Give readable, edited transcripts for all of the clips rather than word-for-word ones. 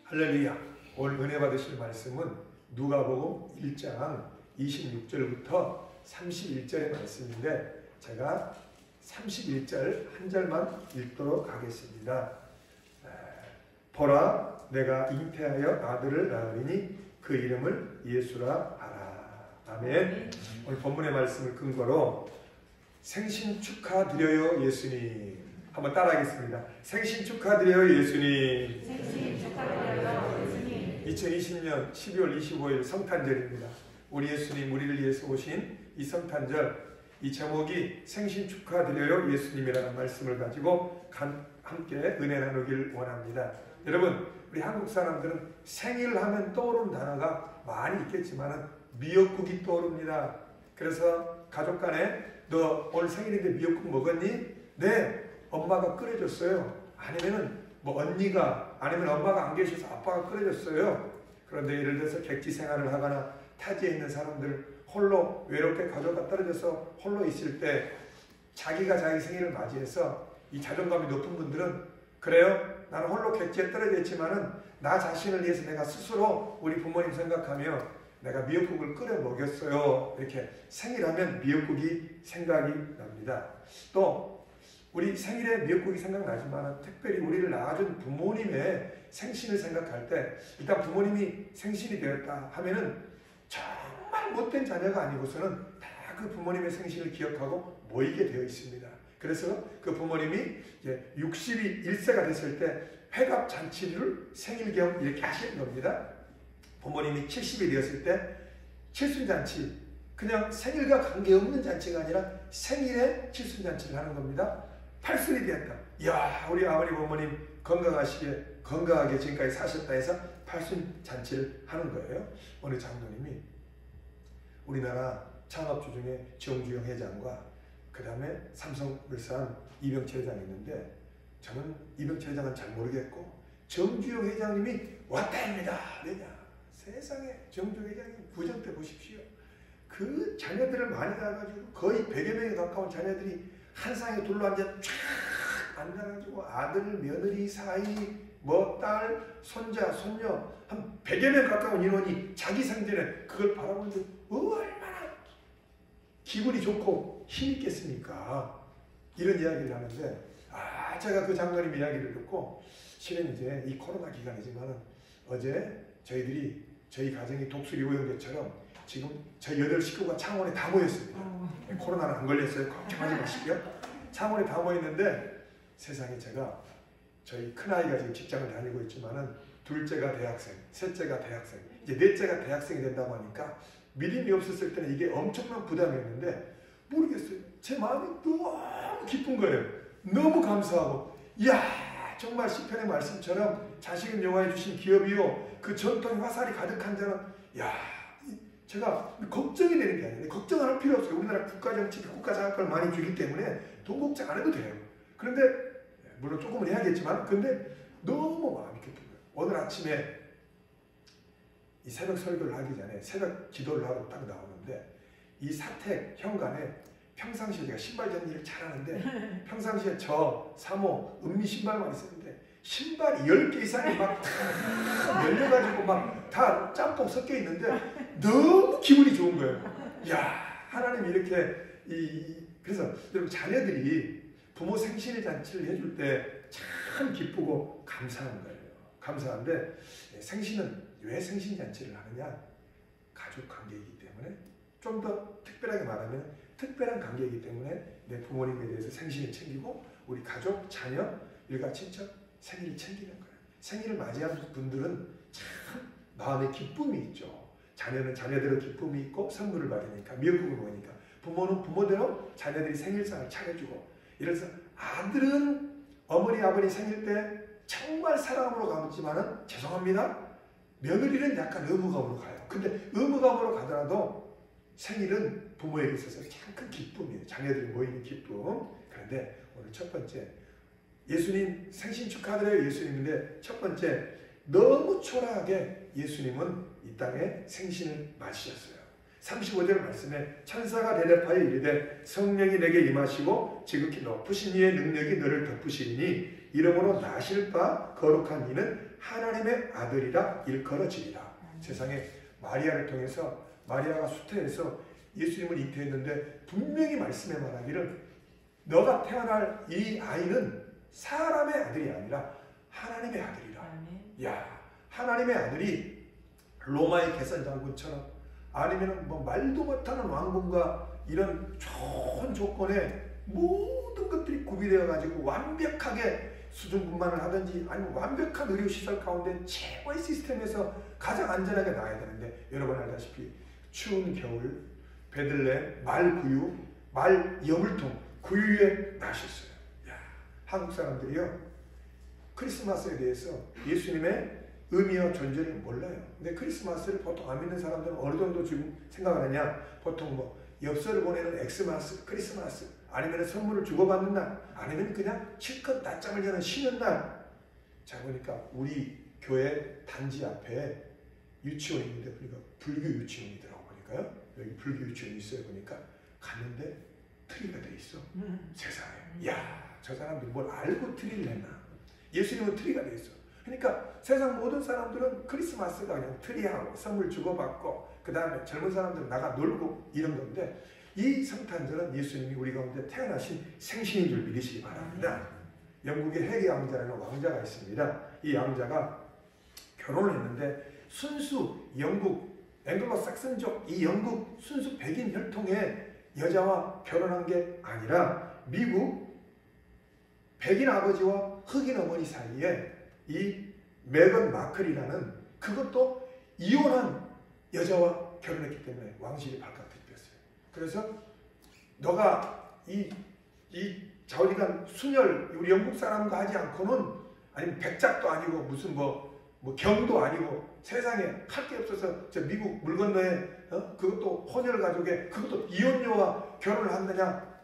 할렐루야. 오늘 은혜 받으실 말씀은 누가복음 1장 26절부터 31절의 말씀인데 제가 31절 한 절만 읽도록 하겠습니다. 보라, 내가 잉태하여 아들을 낳으리니 그 이름을 예수라 하라. 아멘. 오늘 본문의 말씀을 근거로 생신 축하드려요 예수님. 한번 따라하겠습니다. 생신 축하드려요 예수님. 생신 축하드려요 예수님. 2020년 12월 25일 성탄절입니다. 우리 예수님 우리를 위해서 오신 이 성탄절, 이 제목이 생신 축하드려요 예수님이라는 말씀을 가지고 함께 은혜 나누길 원합니다. 여러분, 우리 한국 사람들은 생일하면 떠오르는 단어가 많이 있겠지만 미역국이 떠오릅니다. 그래서 가족 간에 너 오늘 생일인데 미역국 먹었니? 네, 엄마가 끓여줬어요. 아니면은 뭐 언니가, 아니면 엄마가 안 계셔서 아빠가 끓여줬어요. 그런데 예를 들어서 객지 생활을 하거나 타지에 있는 사람들, 홀로 외롭게 가족과 떨어져서 홀로 있을 때 자기가 자기 생일을 맞이해서 이 자존감이 높은 분들은 그래요? 나는 홀로 객지에 떨어져 있지만은 나 자신을 위해서 내가 스스로 우리 부모님 생각하며 내가 미역국을 끓여 먹였어요. 이렇게 생일하면 미역국이 생각이 납니다. 또 우리 생일에 미역국이 생각나지만 특별히 우리를 낳아준 부모님의 생신을 생각할 때 일단 부모님이 생신이 되었다 하면은 정말 못된 자녀가 아니고서는 다 그 부모님의 생신을 기억하고 모이게 되어 있습니다. 그래서 그 부모님이 이제 61세가 됐을 때 회갑 잔치를 생일 겸 이렇게 하시는 겁니다. 부모님이 70이 되었을 때 칠순잔치, 그냥 생일과 관계없는 잔치가 아니라 생일에 칠순잔치를 하는 겁니다. 8순이 되었다. 이야, 우리 아버님 어머님 건강하게 지금까지 사셨다 해서 8순 잔치를 하는 거예요. 어느 장로님이 우리나라 창업주 중에 정주영 회장과 그 다음에 삼성물산 이병철 회장이 있는데 저는 이병철 회장은 잘 모르겠고 정주영 회장님이 왔다입니다. 왜냐? 세상에 정주영 회장님 구정 때 보십시오. 그 자녀들을 많이 낳아가지고 거의 100여 명에 가까운 자녀들이 한 상에 둘러앉아 쫙 앉아가지고 아들, 며느리, 사이, 뭐 딸, 손자, 손녀 한 100여 명 가까운 인원이 자기 생전에 그걸 바라보는데 얼마나 기분이 좋고 힘있겠습니까? 이런 이야기를 하는데 제가 그 장로님 이야기를 듣고 실은 이제 이 코로나 기간이지만 어제 저희 가정이 독수리 오영제처럼 지금 저희 8 식구가 창원에 다 모였습니다. 코로나는 안 걸렸어요. 걱정하지 마시고요. 창원에 다 모였는데 세상에 제가 저희 큰아이가 지금 직장을 다니고 있지만은 둘째가 대학생, 셋째가 대학생, 이제 넷째가 대학생이 된다고 하니까 믿음이 없었을 때는 이게 엄청난 부담이었는데 모르겠어요. 제 마음이 너무 기쁜 거예요. 너무 감사하고 이야 정말 시편의 말씀처럼 자식은 여호와의 주신 기업이요 그 전통의 화살이 가득한 자는 야 제가 걱정이 되는 게 아니에요. 걱정할 필요 없어요. 우리나라 국가정치, 국가장학금을 많이 주기 때문에 돈 걱정 안 해도 돼요. 그런데 물론 조금은 해야겠지만 근데 너무 마음이 기쁜 거예요. 오늘 아침에 이 새벽 설교를 하기 전에 새벽 기도를 하고 딱 나오는데 이 사택 현관에 평상시에 제가 신발 정리를 잘하는데 평상시에 저 사모 은미 신발만 있었는데 신발이 10개 이상이 막 열려가지고 막 다 짬뽕 섞여 있는데 너무 기분이 좋은 거예요. 야 하나님 이렇게 그래서 여러분 자녀들이 부모 생신의 잔치를 해줄 때 참 기쁘고 감사한 거예요. 감사한데 생신은 왜 생신 잔치를 하느냐? 가족 관계이기 때문에 좀 더 특별하게 말하면 특별한 관계이기 때문에 내 부모님에 대해서 생신을 챙기고 우리 가족, 자녀, 일가 친척 생일을 챙기는 거예요. 생일을 맞이하는 분들은 참 마음에 기쁨이 있죠. 자녀는 자녀대로 기쁨이 있고 선물을 받으니까 미역국을 먹으니까 부모는 부모대로 자녀들이 생일상을 차려주고 이래서 아들은 어머니 아버지 생일 때 정말 사랑으로 가지만은 죄송합니다. 며느리는 약간 의무감으로 가요. 근데 의무감으로 가더라도 생일은 부모에게 있어서 참 큰 기쁨이에요. 자녀들이 모이는 기쁨. 그런데 오늘 첫 번째 예수님 생신 축하드려요 예수님인데 첫 번째 너무 초라하게 예수님은 이 땅에 생신을 맞으셨어요. 35절 말씀에 천사가 대답하여 이르되 성령이 내게 임하시고 지극히 높으신 이의 능력이 너를 덮으시니 이러므로 나실 바 거룩한 이는 하나님의 아들이라 일컬어지리라. 세상에 마리아를 통해서 마리아가 수태에서 예수님을 잉태했는데 분명히 말씀에 말하기를 너가 태어날 이 아이는 사람의 아들이 아니라 하나님의 아들이라. 야, 하나님의 아들이 로마의 개선 장군처럼 아니면 뭐 말도 못하는 왕궁과 이런 좋은 조건에 모든 것들이 구비되어 가지고 완벽하게 수준분만을 하든지 아니면 완벽한 의료시설 가운데 최고의 시스템에서 가장 안전하게 나아야 되는데 여러분 알다시피 추운 겨울 베들레헴 말 구유 말 여물통 구유에 나셨어요. 야, 한국 사람들이요 크리스마스에 대해서 예수님의 의미와 존재를 몰라요. 근데 크리스마스를 보통 안 믿는 사람들은 어느 정도 지금 생각을 하냐? 보통 뭐 엽서를 보내는 엑스마스, 크리스마스, 아니면 선물을 주고받는 날, 아니면 그냥 실컷 낮잠을 자는 쉬는 날. 자 보니까 우리 교회 단지 앞에 유치원이 있는데 보니까 불교 유치원이더라고 보니까요. 여기 불교 유치원이 있어요 보니까 갔는데 트리가 돼 있어. 세상에. 야, 저 사람들 뭘 알고 트리를 했나? 예수님은 트리가 돼 있어. 그러니까 세상 모든 사람들은 크리스마스가 그냥 트리하고 선물 주고받고 그 다음에 젊은 사람들은 나가 놀고 이런 건데 이 성탄절은 예수님이 우리 가운데 태어나신 생신인 줄 믿으시기 바랍니다. 영국의 해리 왕자라는 왕자가 있습니다. 이 왕자가 결혼을 했는데 순수 영국 앵글로삭슨족 이 영국 순수 백인 혈통의 여자와 결혼한 게 아니라 미국 백인 아버지와 흑인 어머니 사이에 이 메건 마클이라는 그것도 이혼한 여자와 결혼했기 때문에 왕실이 발칵 뒤집혔어요. 그래서 너가 이 자우리간 순혈 우리 영국 사람과 하지 않고는 아니면 백작도 아니고 무슨 뭐 경도 아니고 세상에 할 게 없어서 저 미국 물 건너에 그것도 혼혈 가족에 그것도 이혼녀와 결혼을 한다냐?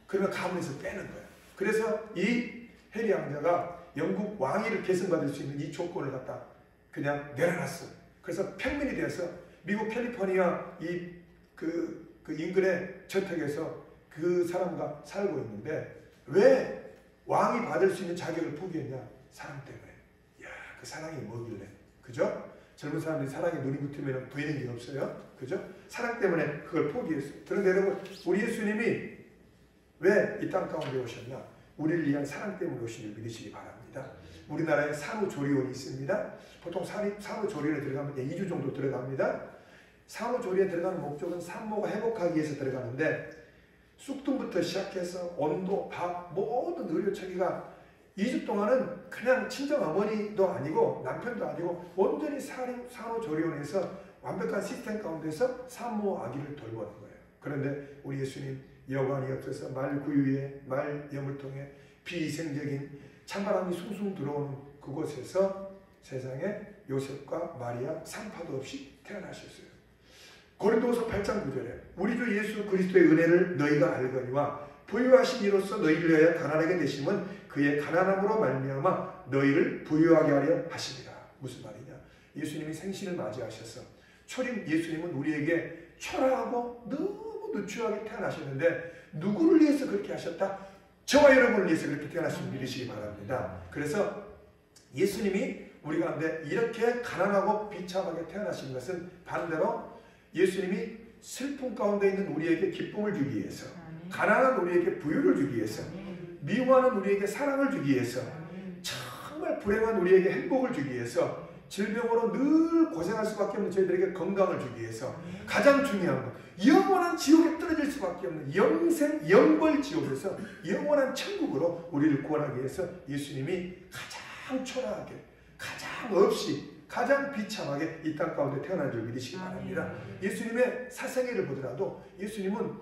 그러면 가문에서 빼는 거예요. 그래서 이 해리 왕자가 영국 왕위를 계승받을 수 있는 이 조건을 갖다 그냥 내려놨어. 그래서 평민이 되어서 미국 캘리포니아 그 인근의 저택에서 그 사람과 살고 있는데 왜 왕이 받을 수 있는 자격을 포기했냐? 사랑 때문에. 야, 그 사랑이 뭐길래? 그죠? 젊은 사람들이 사랑에 눈이 붙으면 보이는 게 없어요. 그죠? 사랑 때문에 그걸 포기했어요. 그런데 여러분, 우리 예수님이 왜 이 땅 가운데 오셨냐? 우리를 위한 사랑 때문에 오신 줄 믿으시기 바랍니다. 우리나라에 산후조리원이 있습니다. 보통 산후조리원에 들어가면 2주 정도 들어갑니다. 산후조리에 들어가는 목적은 산모가 회복하기 위해서 들어가는데 쑥뜸부터 시작해서 온도, 밥, 모든 의료처리가 2주 동안은 그냥 친정 어머니도 아니고 남편도 아니고 온전히 산후조리원에서 완벽한 시스템 가운데서 산모 아기를 돌보는 거예요. 그런데 우리 예수님 여관이 없어서 말 구유에 말 여물통에 비위생적인 찬바람이 숭숭 들어오는 그곳에서 세상에 요셉과 마리아 상파도 없이 태어나셨어요. 고린도후서 8장 9절에 우리 주 예수 그리스도의 은혜를 너희가 알거니와 부유하신 이로써 너희를 위하여 가난하게 되심은 그의 가난함으로 말미암아 너희를 부유하게 하려 하십니다. 무슨 말이냐? 예수님이 생신을 맞이하셔서 초림 예수님은 우리에게 초라하고 너무 누추하게 태어나셨는데 누구를 위해서 그렇게 하셨다? 저와 여러분을 위해서 그렇게 태어나신 믿으시기 바랍니다. 그래서 예수님이 우리 가운데 이렇게 가난하고 비참하게 태어나신 것은 반대로 예수님이 슬픔 가운데 있는 우리에게 기쁨을 주기 위해서, 가난한 우리에게 부유를 주기 위해서, 미워하는 우리에게 사랑을 주기 위해서, 정말 불행한 우리에게 행복을 주기 위해서, 질병으로 늘 고생할 수밖에 없는 저희들에게 건강을 주기 위해서, 가장 중요한 것, 영원한 지옥에 떨어질 수밖에 없는 영벌 지옥에서 영원한 천국으로 우리를 구원하기 위해서 예수님이 가장 초라하게, 가장 없이, 가장 비참하게 이 땅 가운데 태어난 줄 믿으시기 바랍니다. 예수님의 사생애를 보더라도 예수님은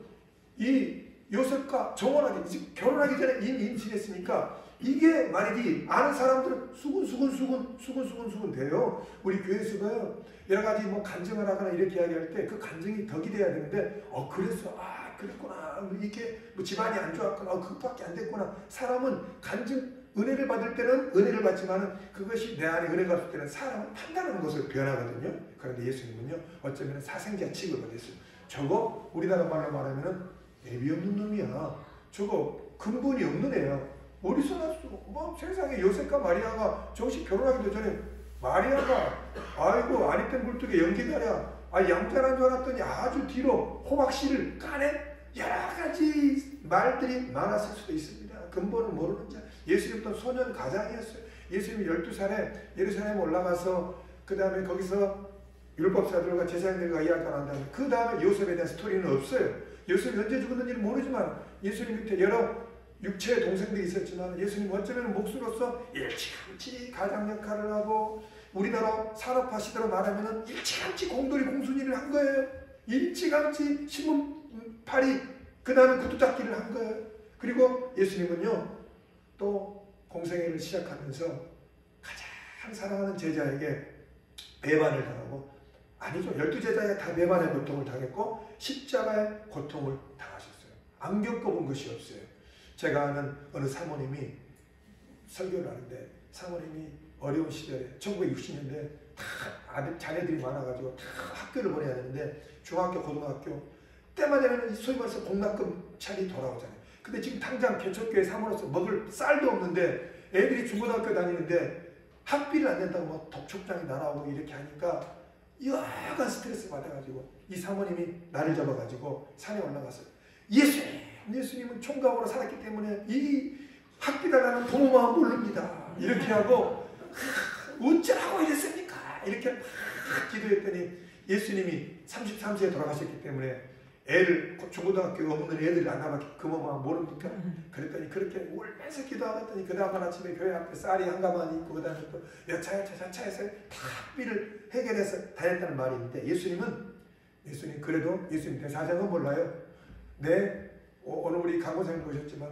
이 요셉과 정혼하기, 결혼하기 전에 이미 임신했으니까 이게 말이지 아는 사람들은 수군 돼요. 우리 교회에서가요 여러 가지 뭐 간증을 하거나 이렇게 이야기할 때 그 간증이 덕이 돼야 되는데 그랬어, 그랬구나, 이렇게 뭐 집안이 안 좋았구나, 그것밖에 안 됐구나. 사람은 간증 은혜를 받을 때는 은혜를 받지만은 그것이 내 안에 은혜가 없을 때는 사람은 판단하는 것을 변하거든요. 그런데 예수님은요 어쩌면 사생자 취급을 했어요. 저거 우리나라 말로 말하면은 애비 없는 놈이야. 저거 근본이 없는 애야. 어디서 났어? 뭐 세상에 요셉과 마리아가 정식 결혼하기도 전에 마리아가 아이고 아리땐 굴뚝에 연기다랴 양자란 줄 알았더니 아주 뒤로 호박씨를 까내 여러 가지 말들이 많았을 수도 있습니다. 근본을 모르는 자. 예수님도 소년 가장이었어요. 예수님이 12살에 예루살렘 올라가서 그 다음에 거기서 율법사들과 제사장들과 이야기가 난 다음에 그 다음에 요셉에 대한 스토리는 없어요. 요셉이 언제 죽었는지는 모르지만 예수님 밑에 여러 육체의 동생들이 있었지만 예수님 어쩌면 목수로서 일찌감치 가장 역할을 하고 우리나라 산업화 시대로 말하면 일찌감치 공돌이 공순이를 한 거예요. 일찌감치 신문팔이 그 다음에 구두닦기를 한 거예요. 그리고 예수님은요 또 공생애를 시작하면서 가장 사랑하는 제자에게 배반을 당하고 아니죠. 12제자가 다 배반의 고통을 당했고 십자가의 고통을 당하셨어요. 안 겪어본 것이 없어요. 제가 아는 어느 사모님이 설교를 하는데 사모님이 어려운 시절에 1960년대 다 자녀들이 많아가지고 다 학교를 보내야 되는데 중학교, 고등학교 때만 되면 소위 말해서 공납금 차리 돌아오잖아요. 근데 지금 당장 개척교회 사모로서 먹을 쌀도 없는데 애들이 중고등학교 다니는데 학비를 안 낸다고 뭐 독촉장이 날아오고 이렇게 하니까 여하간 스트레스 받아가지고 이 사모님이 나를 잡아가지고 산에 올라갔어요. 예수님은 총각으로 살았기 때문에 이 학비 달라는 부모 마음 모릅니다. 이렇게 하고 어쩌라고 이랬습니까? 이렇게 막 기도했더니 예수님이 33세에 돌아가셨기 때문에 애를 중고등학교 없는 애들이 안 나밖에 그 마음 모릅니까? 그랬더니 그렇게 울면서 기도하더니 그 다음날 아침에 교회 앞에 쌀이 한 가마니 있고 그 다음에 또 여차여차해서 다 학비를 해결해서 다녔다는 말이 있는데 예수님 그래도 예수님 대사장은 몰라요. 오늘 우리 강호사님 보셨지만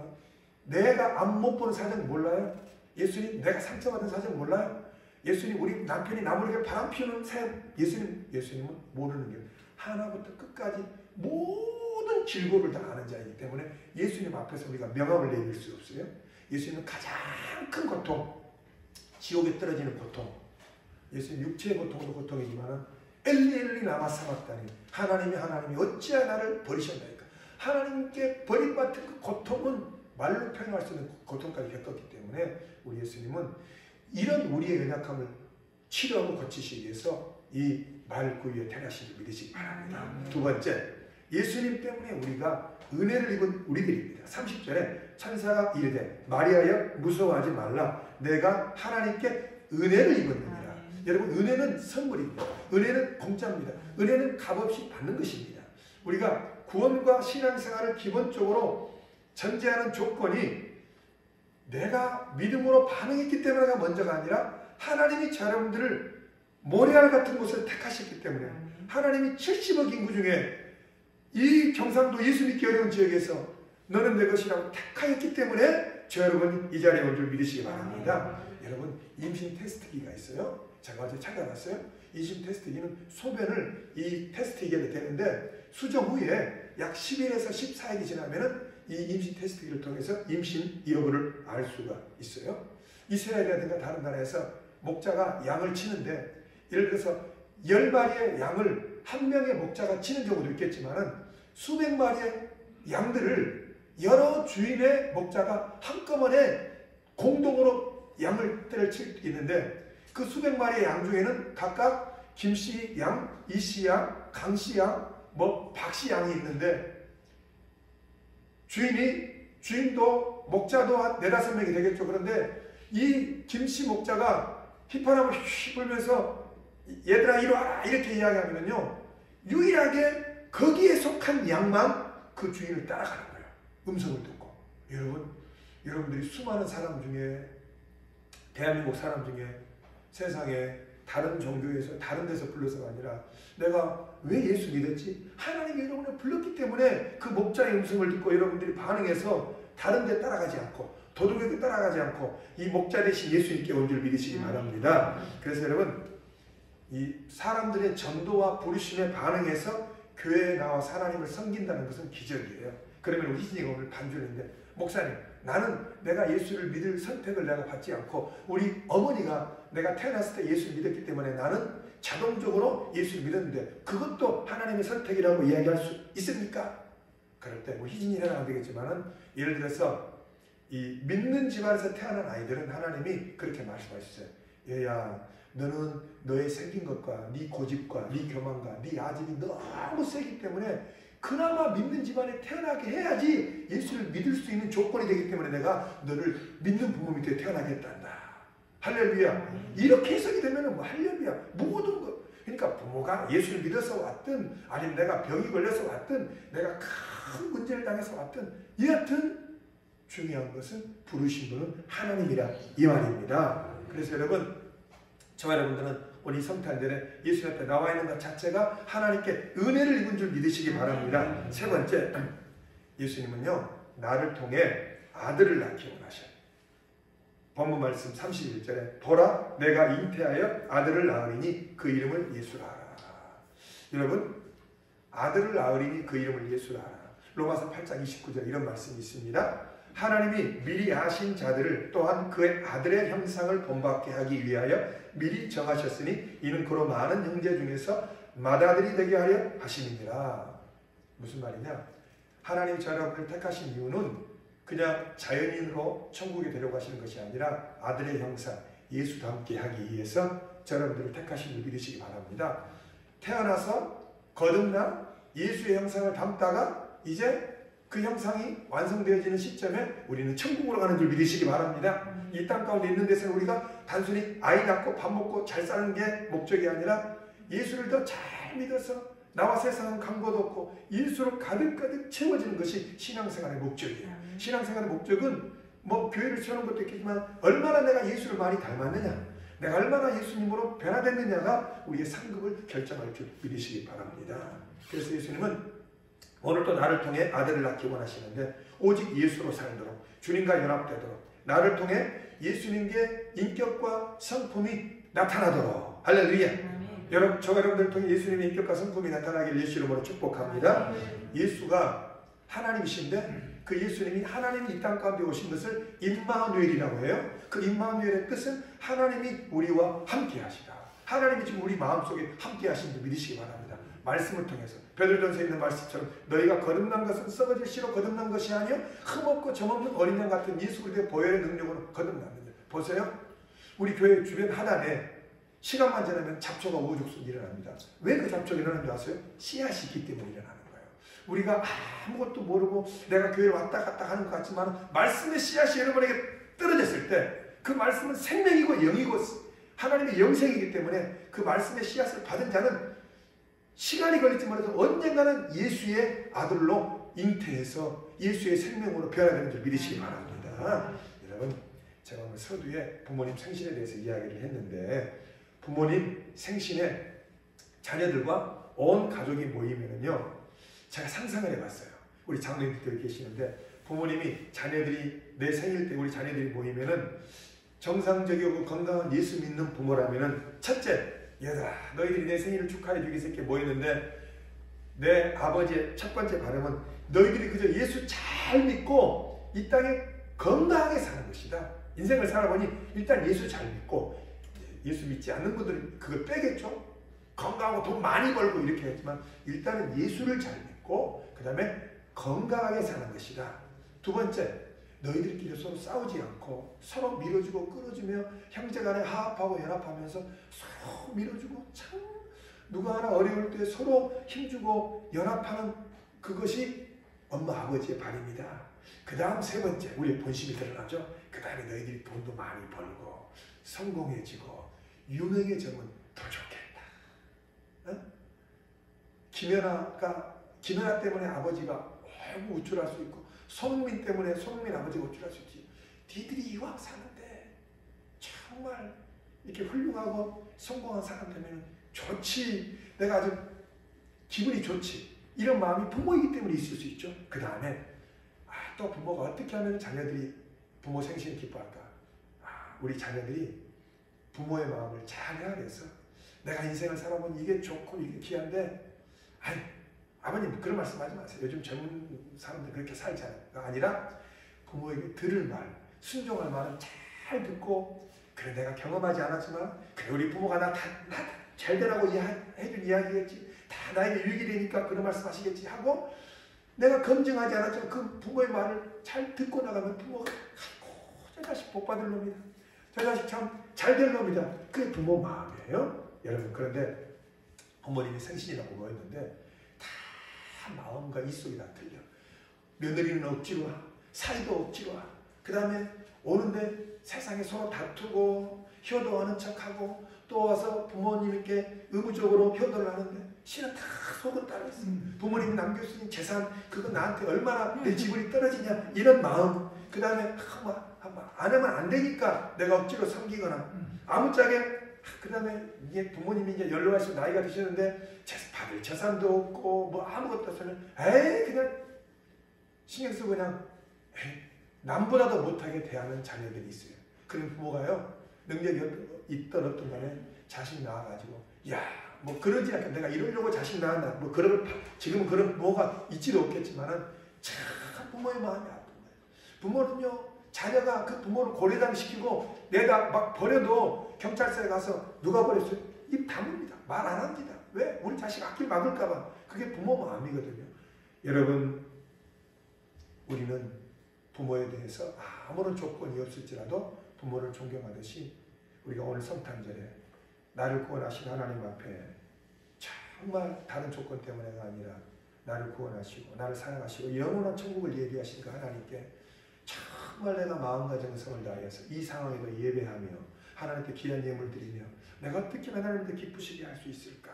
내가 앞 못 보는 사정 몰라요. 예수님 내가 상처받은 사정 몰라요. 예수님 우리 남편이 나 모르게 바람 피우는 삶 예수님은 모르는 게 하나부터 끝까지 모든 질고를 다 아는 자이기 때문에 예수님 앞에서 우리가 명함을 내밀 수 없어요. 예수님은 가장 큰 고통, 지옥에 떨어지는 고통, 예수님 육체의 고통도 고통이지만 엘리 나마 사막다니 하나님이 어찌하여 나를 버리셨나이까. 하나님께 버림받은 그 고통은 말로 표현할 수 있는 고통까지 겪었기 때문에 우리 예수님은 이런 우리의 연약함을 치료하고 고치시기 위해서 이 말구유에 태어나신 줄 믿으시기 바랍니다. 두 번째, 예수님 때문에 우리가 은혜를 입은 우리들입니다. 30절에 천사가 이르되 마리아여 무서워하지 말라 내가 하나님께 은혜를 입었느니라. 여러분 은혜는 선물입니다. 은혜는 공짜입니다. 은혜는 값없이 받는 것입니다. 우리가 구원과 신앙생활을 기본적으로 전제하는 조건이 내가 믿음으로 반응했기 때문에가 먼저가 아니라 하나님이 여러분들을 모래알 같은 곳을 택하셨기 때문에 하나님이 70억 인구 중에 이 경상도 예수 믿기 어려운 지역에서 너는 내 것이라고 택하였기 때문에 저 여러분 이 자리에 온 줄 믿으시기 바랍니다. 여러분 임신 테스트기가 있어요. 제가 어제 찾아봤어요. 임신 테스트기는 소변을 이 테스트기에 되는데 수정 후에 약 10일에서 14일이 지나면은 이 임신 테스트기를 통해서 임신 여부를 알 수가 있어요. 이스라엘이라든가 다른 나라에서 목자가 양을 치는데 예를 들어서 10마리의 양을 한 명의 목자가 치는 경우도 있겠지만 수백 마리의 양들을 여러 주인의 목자가 한꺼번에 공동으로 양을 때를 칠 수 있는데 그 수백 마리의 양 중에는 각각 김씨 양, 이씨 양, 강씨 양, 박씨 양이 있는데 주인도 목자도 한 4-5명이 되겠죠. 그런데 이 김씨 목자가 휘파람을 휘 불면서 얘들아 이리 와라 이렇게 이야기하면요 유일하게 거기에 속한 양만 그 주인을 따라가는 거예요. 음성을 듣고. 여러분들이 수많은 사람 중에 대한민국 사람 중에 세상에 다른 종교에서 다른 데서 불러서가 아니라 내가 왜 예수 믿었지? 하나님이 여러분을 불렀기 때문에 그 목자의 음성을 듣고 여러분들이 반응해서 다른 데 따라가지 않고 도둑에게 따라가지 않고 이 목자 대신 예수님께 온 줄 믿으시기 바랍니다. 그래서 여러분 이 사람들의 전도와 부르심에 반응해서 교회에 나와 하나님을 섬긴다는 것은 기적이에요. 그러면 우리 희진이가 오늘 반주했는데 목사님 나는 내가 예수를 믿을 선택을 내가 받지 않고 우리 어머니가 내가 태어났을 때 예수를 믿었기 때문에 나는 자동적으로 예수를 믿었는데 그것도 하나님의 선택이라고 이야기할 수 있습니까? 그럴 때 뭐 희진이라는 안 되겠지만은 예를 들어서 이 믿는 집안에서 태어난 아이들은 하나님이 그렇게 말씀하셨어요. 얘야, 너는 너의 생긴 것과 네 고집과 네 교만과 네 아집이 너무 세기 때문에 그나마 믿는 집안에 태어나게 해야지 예수를 믿을 수 있는 조건이 되기 때문에 내가 너를 믿는 부모 밑에 태어나게 했단다. 할렐루야. 이렇게 해석이 되면 뭐 할렐루야. 모든 것. 그러니까 부모가 예수를 믿어서 왔든 아니면 내가 병이 걸려서 왔든 내가 큰 문제를 당해서 왔든 여하튼 중요한 것은 부르신 분은 하나님이라 이 말입니다. 그래서 여러분, 저와 여러분들은 오늘 이 성탄절에 예수 앞에 나와 있는 것 자체가 하나님께 은혜를 입은 줄 믿으시기 바랍니다. 세 번째, 예수님은요 나를 통해 아들을 낳기 원하셔요. 본문 말씀 31절에 보라 내가 잉태하여 아들을 낳으리니 그 이름을 예수라 하라. 여러분, 아들을 낳으리니 그 이름을 예수라 하라. 로마서 8장 29절 이런 말씀이 있습니다. 하나님이 미리 아신 자들을 또한 그의 아들의 형상을 본받게 하기 위하여 미리 정하셨으니 이는 그로 많은 형제 중에서 맏아들이 되게 하려 하심이니라. 무슨 말이냐? 하나님이 저 여러분을 택하신 이유는 그냥 자연인으로 천국에 데려가시는 것이 아니라 아들의 형상 예수 닮게 하기 위해서 저 여러분들을 택하신 줄 믿으시기 바랍니다. 태어나서 거듭나 예수의 형상을 담다가 이제 그 형상이 완성되어지는 시점에 우리는 천국으로 가는 줄 믿으시기 바랍니다. 이 땅 가운데 있는 데서는 우리가 단순히 아이 낳고 밥 먹고 잘 사는 게 목적이 아니라 예수를 더 잘 믿어서 나와 세상은 강고도 없고 예수로 가득가득 채워지는 것이 신앙생활의 목적이에요. 신앙생활의 목적은 뭐 교회를 세우는 것도 있겠지만 얼마나 내가 예수를 많이 닮았느냐, 내가 얼마나 예수님으로 변화됐느냐가 우리의 상급을 결정할 줄 믿으시기 바랍니다. 그래서 예수님은 오늘 또 나를 통해 아들을 낳기 원하시는데 오직 예수로 살도록 주님과 연합되도록 나를 통해 예수님의 인격과 성품이 나타나도록 할렐루야. 여러분, 저 여러분들 통해 예수님의 인격과 성품이 나타나길 예수 이름으로 축복합니다. 예수가 하나님이신데 그 예수님이 하나님이 이 땅 가운데 오신 것을 임마누엘이라고 해요. 그 임마누엘의 뜻은 하나님이 우리와 함께 하시다. 하나님이 지금 우리 마음속에 함께 하신 줄 믿으시기 바랍니다. 말씀을 통해서 베드로전서에 있는 말씀처럼 너희가 거듭난 것은 썩어질 씨로 거듭난 것이 아니요 흠없고 점없는 어린 양 같은 예수 그리스도의 보혈의 능력으로 거듭났느냐. 보세요. 우리 교회 주변 하단에 시간만 지나면 잡초가 우후죽순 일어납니다. 왜 그 잡초가 일어나는 줄 아세요? 씨앗이 있기 때문에 일어나는 거예요. 우리가 아무것도 모르고 내가 교회를 왔다 갔다 하는 것 같지만 말씀의 씨앗이 여러분에게 떨어졌을 때 그 말씀은 생명이고 영이고 하나님의 영생이기 때문에 그 말씀의 씨앗을 받은 자는 시간이 걸릴지 몰라도 언젠가는 예수의 아들로 잉태해서 예수의 생명으로 변화되는 줄 믿으시기 바랍니다. 여러분, 제가 오늘 서두에 부모님 생신에 대해서 이야기를 했는데 부모님 생신에 자녀들과 온 가족이 모이면은요, 제가 상상을 해봤어요. 우리 장로님들 계시는데 부모님이 자녀들이 내 생일 때 우리 자녀들이 모이면은 정상적이고 건강한 예수 믿는 부모라면은 첫째, 얘들아 너희들이 내 생일을 축하해 주기 위해서 이렇게 모이는데 내 아버지의 첫 번째 바람은 너희들이 그저 예수 잘 믿고 이 땅에 건강하게 사는 것이다. 인생을 살아보니 일단 예수 잘 믿고, 예수 믿지 않는 분들은 그걸 빼겠죠. 건강하고 돈 많이 벌고 이렇게 했지만 일단은 예수를 잘 믿고 그 다음에 건강하게 사는 것이다. 두 번째, 너희들끼리 서로 싸우지 않고 서로 밀어주고 끌어주며 형제간에 화합하고 연합하면서 서로 밀어주고 참 누가 하나 어려울 때 서로 힘주고 연합하는 그것이 엄마 아버지의 바람입니다. 그 다음 세 번째, 우리의 본심이 드러나죠. 그 다음에 너희들이 돈도 많이 벌고 성공해지고 유명해지면 더 좋겠다. 어? 김연아 때문에 아버지가 아이고 우쭐할 수 있고 손흥민 때문에 손흥민 아버지가 우쭐할 수 있지. 니들이 이왕 사는데 정말 이렇게 훌륭하고 성공한 사람 되면 좋지. 내가 아주 기분이 좋지. 이런 마음이 부모이기 때문에 있을 수 있죠. 그 다음에 또 부모가 어떻게 하면 자녀들이 부모 생신을 기뻐할까? 우리 자녀들이 부모의 마음을 잘 헤아려서 내가 인생을 살아보니 이게 좋고 이게 귀한데 아버님 그런 말씀하지 마세요. 요즘 젊은 사람들 그렇게 살잖아요. 아니라 부모에게 들을 말, 순종할 말은 잘 듣고, 그래 내가 경험하지 않았지만 그래 우리 부모가 나 잘 되라고 해준 이야기겠지, 다 나에게 유익이 되니까 그런 말씀 하시겠지 하고 내가 검증하지 않았지만 그 부모의 말을 잘 듣고 나가면 부모가 아이고 저 자식 복 받을 놈이다, 저 자식 참 잘 될 놈이다, 그게 부모 마음이에요 여러분. 그런데 부모님이 생신이라고 모였는데 다 마음과 입속이 다 틀려. 며느리는 억지로 와, 사이도 억지로 와, 그 다음에 오는데 세상에 서로 다투고 효도하는 척하고 또 와서 부모님께 의무적으로 효도를 하는데 신은 다 속은 따로 있어. 부모님이 남겨주신 재산 그거 나한테 얼마나 내 지분이 떨어지냐 이런 마음, 그 다음에 안 하면 안 되니까 내가 억지로 섬기거나 아무짝에, 그 다음에 이게 부모님이 이제 연로하시고 나이가 드시는데 받을 재산도 없고 뭐 아무것도 없으면 에이 그냥 신경 쓰고 그냥 남보다도 못하게 대하는 자녀들이 있어요. 그런 부모가요, 능력이 있던 어떤 간에 자식 낳아가지고 뭐 그러지 않게 내가 이러려고 자식 낳았나 뭐 그런, 지금은 그런 부모가 있지도 없겠지만은 참 부모의 마음이 아픈 거예요. 부모는요, 자녀가 그 부모를 고려당 시키고 내가 막 버려도 경찰서에 가서 누가 버렸어요? 입 다뭅니다. 말 안 합니다. 왜? 우리 자식 앞길 막을까봐. 그게 부모 마음이거든요. 여러분, 우리는 부모에 대해서 아무런 조건이 없을지라도 부모를 존경하듯이 우리가 오늘 성탄절에 나를 구원하신 하나님 앞에 정말 다른 조건 때문에가 아니라 나를 구원하시고 나를 사랑하시고 영원한 천국을 예비하신 그 하나님께 정말 내가 마음과 정성을 다해서 이 상황에도 예배하며 하나님께 귀한 예물 드리며 내가 어떻게 하나님께 기쁘시게 할 수 있을까?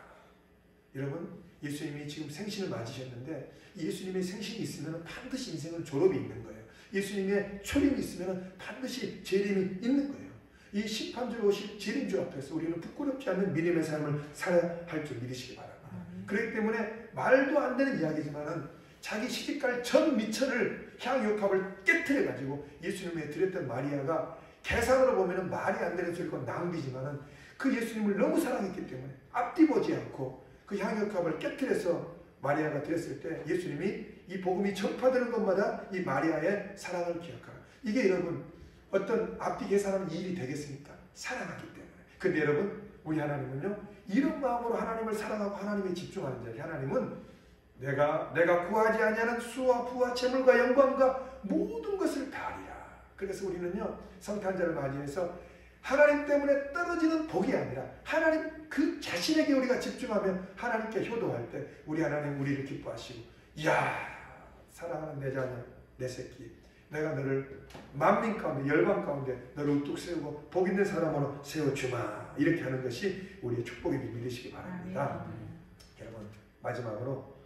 여러분, 예수님이 지금 생신을 맞으셨는데 예수님의 생신이 있으면 반드시 인생은 졸업이 있는 거예요. 예수님의 초림이 있으면 반드시 재림이 있는 거예요. 이 심판주로 오실 재림주 앞에서 우리는 부끄럽지 않는 믿음의 삶을 살아야 할 줄 믿으시기 바랍니다. 그렇기 때문에 말도 안 되는 이야기지만은 자기 시집갈 전 미천을 향유값을 깨트려가지고 예수님에 드렸던 마리아가 계산으로 보면 말이 안 되는 소리고 낭비지만은 그 예수님을 너무 사랑했기 때문에 앞뒤 보지 않고 그 향유값을 깨트려서 마리아가 드렸을 때 예수님이 이 복음이 전파되는 것마다 이 마리아의 사랑을 기억하라. 이게 여러분 어떤 앞뒤 계산하는 일이 되겠습니까? 사랑하기 때문에. 근데 여러분, 우리 하나님은요, 이런 마음으로 하나님을 사랑하고 하나님에 집중하는 자리. 하나님은 내가 구하지 아니하는 수와 부와 재물과 영광과 모든 것을 다하리라. 그래서 우리는요, 성탄절을 맞이해서 하나님 때문에 떨어지는 복이 아니라 하나님 그 자신에게 우리가 집중하면 하나님께 효도할 때 우리 하나님 우리를 기뻐하시고, 이야, 사랑하는 내 자녀, 내 새끼, 내가 너를 만민 가운데 열방 가운데 너를 우뚝 세우고 복 있는 사람으로 세워주마, 이렇게 하는 것이 우리의 축복임을 믿으시기 바랍니다. 여러분, 마지막으로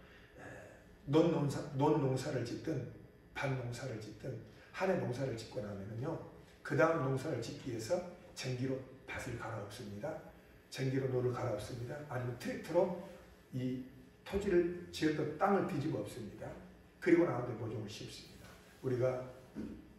논 농사를 짓든 밭 농사를 짓든 한 해 농사를 짓고 나면은요, 그 다음 농사를 짓기 위해서 쟁기로 밭을 갈아엎습니다. 쟁기로 논을 갈아엎습니다. 아니면 트랙터로 이 토지를 지었던 땅을 뒤집어 엎습니다. 그리고 나한테 모종을 심습니다. 우리가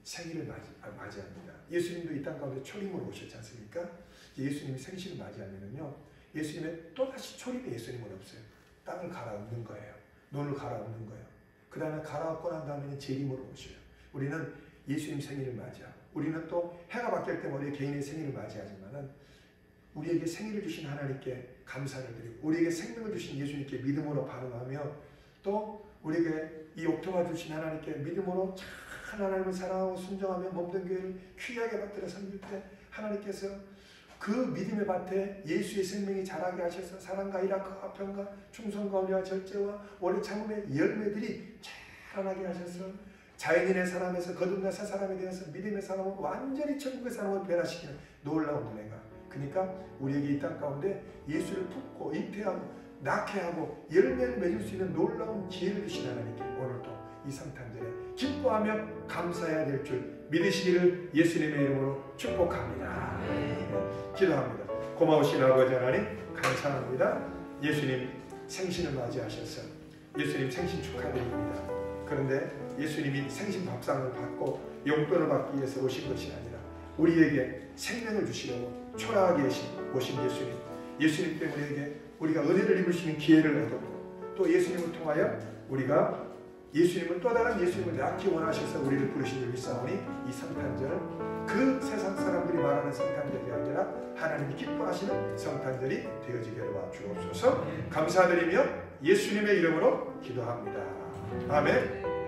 생일을 맞이합니다. 예수님도 이 땅 가운데 초림으로 오셨지 않습니까? 예수님이 생신을 맞이하면요, 예수님의 또다시 초림의 예수님은 없어요. 땅을 갈아엎는 거예요. 논을 갈아엎는 거예요. 그 다음에 갈아엎고 난 다음에는 재림으로 오셔요. 우리는 예수님 생일을 맞이하고, 우리는 또 해가 바뀔 때마다 개인의 생일을 맞이하지만은 우리에게 생일을 주신 하나님께 감사를 드리고, 우리에게 생명을 주신 예수님께 믿음으로 반응하며, 또 우리에게 이 옥토가 주신 하나님께 믿음으로 참 하나님을 사랑하고 순종하며 몸된 교회를 귀하게 받들어 섬길 때 하나님께서 그 믿음의 밭에 예수의 생명이 자라게 하셔서 사랑과 일학과 화평과 충성과 은혜와 절제와 오래 참음의 열매들이 자라나게 하셔서 자연인의 사람에서 거듭난 새 사람에 대해서 믿음의 사람을 완전히 천국의 사람으로 변화시키는 놀라운 은혜가, 그러니까 우리에게 이 땅 가운데 예수를 품고 잉태하고 낙해하고 열매를 맺을 수 있는 놀라운 기회를 주신 하나님께 오늘도 이 성탄절에 기뻐하며 감사해야 될 줄 믿으시기를 예수님의 이름으로 축복합니다. 기도합니다. 고마우신 아버지 하나님, 감사합니다. 예수님 생신을 맞이하셔서 예수님 생신 축하드립니다. 그런데 예수님이 생신 밥상을 받고 용돈을 받기 위해서 오신 것이 아니라 우리에게 생명을 주시려고 초라하게 오신 예수님 때문에 우리가 은혜를 입을 수 있는 기회를 얻었고, 또 예수님을 통하여 우리가 예수님은 또 다른 예수님을 낳기 원하셔서 우리를 부르신 줄 믿사오니 이 성탄절 그 세상 사람들이 말하는 성탄절이 아니라 하나님이 기뻐하시는 성탄절이 되어지게 도와 주옵소서. 감사드리며 예수님의 이름으로 기도합니다. 아멘.